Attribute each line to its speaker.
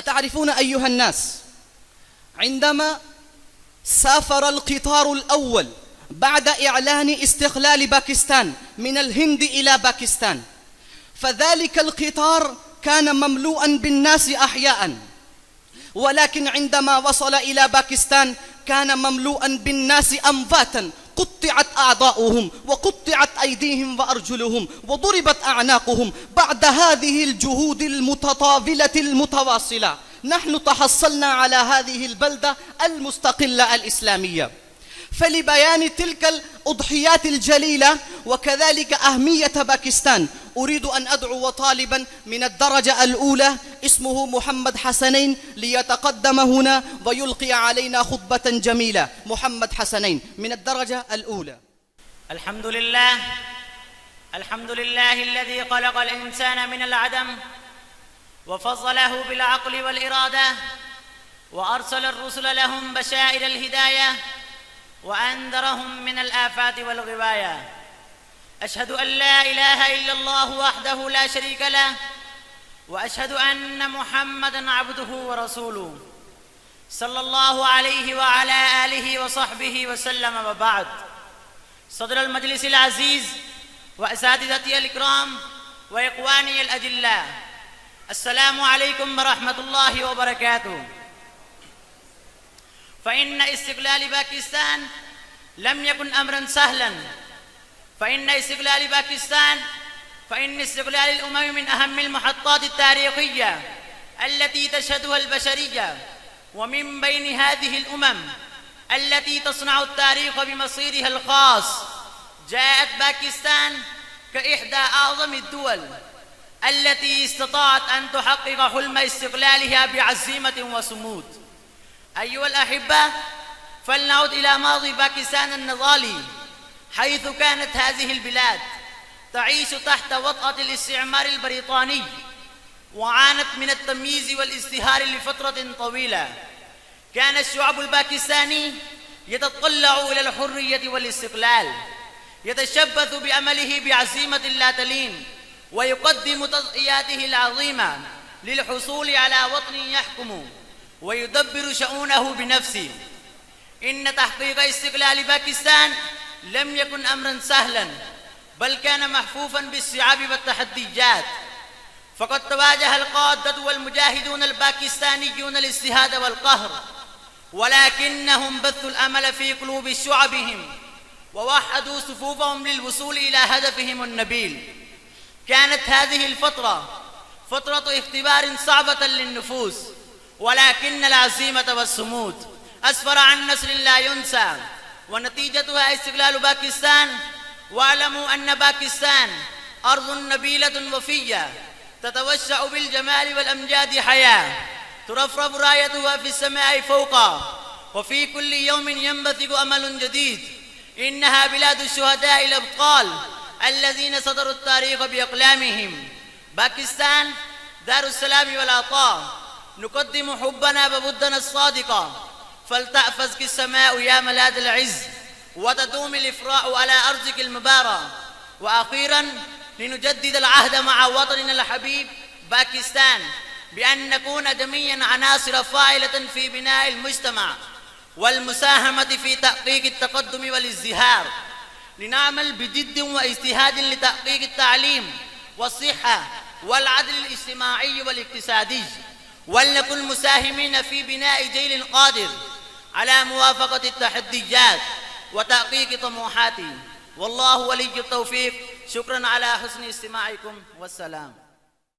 Speaker 1: أتعرفون أيها الناس، عندما سافر القطار الأول بعد إعلان استقلال باكستان من الهند إلى باكستان، فذلك القطار كان مملوءا بالناس أحياء، ولكن عندما وصل إلى باكستان كان مملوءا بالناس أمواتا، قطعت أعضاؤهم وقطعت أيديهم وأرجلهم وضربت أعناقهم. بعد هذه الجهود المتطاولة المتواصلة نحن تحصلنا على هذه البلدة المستقلة الإسلامية. فلبيان تلك الأضحيات الجليلة وكذلك أهمية باكستان أريد أن أدعو طالبا من الدرجة الأولى اسمه محمد حسنين ليتقدم هنا ويلقي علينا خطبة جميلة. محمد حسنين من الدرجة الأولى.
Speaker 2: الحمد لله الذي خلق الإنسان من العدم وفضله بالعقل والإرادة، وأرسل الرسل لهم بشائر الهداية وأنذرهم من الآفات والغوايا. أشهد أن لا إله إلا الله وحده لا شريك له، وأشهد أن محمدًا عبده ورسوله صلى الله عليه وعلى آله وصحبه وسلم. وبعد، صدر المجلس العزيز وأساتذتي الإكرام وإخواني الأجلاء، السلام عليكم ورحمة الله وبركاته. فإن استقلال باكستان لم يكن أمرا سهلا، فإن استقلال الأمم من أهم المحطات التاريخية التي تشهدها البشرية، ومن بين هذه الأمم التي تصنع التاريخ بمصيرها الخاص جاءت باكستان كإحدى أعظم الدول التي استطاعت أن تحقق حلم استقلالها بعزيمة وصمود. أيها الأحبة، فلنعد إلى ماضي باكستان النضالي، حيث كانت هذه البلاد تعيش تحت وطأة الاستعمار البريطاني، وعانت من التمييز والازدهار لفترة طويلة. كان الشعب الباكستاني يتطلع إلى الحرية والاستقلال، يتشبث بأمله بعزيمة لا تلين، ويقدم تضحياته العظيمة للحصول على وطن يحكم ويدبر شؤونه بنفسه. إن تحقيق استقلال باكستان لم يكن أمرا سهلا، بل كان محفوفا بالصعاب والتحديات، فقد تواجه القادة والمجاهدون الباكستانيون الاضطهاد والقهر، ولكنهم بثوا الأمل في قلوب شعبهم ووحدوا صفوفهم للوصول إلى هدفهم النبيل. كانت هذه الفترة فترة اختبار صعبة للنفوس، ولكن العزيمة والصمود أسفر عن نصر لا ينسى، ونتيجتها استقلال باكستان. واعلموا أن باكستان أرض نبيلة وفية تتوسع بالجمال والأمجاد حياة، ترفرف رايتها في السماء فوقا، وفي كل يوم ينبثق أمل جديد. إنها بلاد الشهداء الأبطال الذين صدروا التاريخ بأقلامهم. باكستان دار السلام والعطاء، نقدم حبنا وودنا الصادقة، فلتحفظك السماء يا ملاذ العز، وتدوم الإفراء على أرضك المبارك. وأخيرا، لنجدد العهد مع وطننا الحبيب باكستان بأن نكون جميعا عناصر فاعلة في بناء المجتمع والمساهمة في تحقيق التقدم والازدهار. لنعمل بجد واجتهاد لتحقيق التعليم والصحة والعدل الاجتماعي والاقتصادي، ولنكن مساهمين في بناء جيل قادر على موافقة التحديات وتحقيق طموحاته. والله ولي التوفيق. شكرا على حسن استماعكم، والسلام.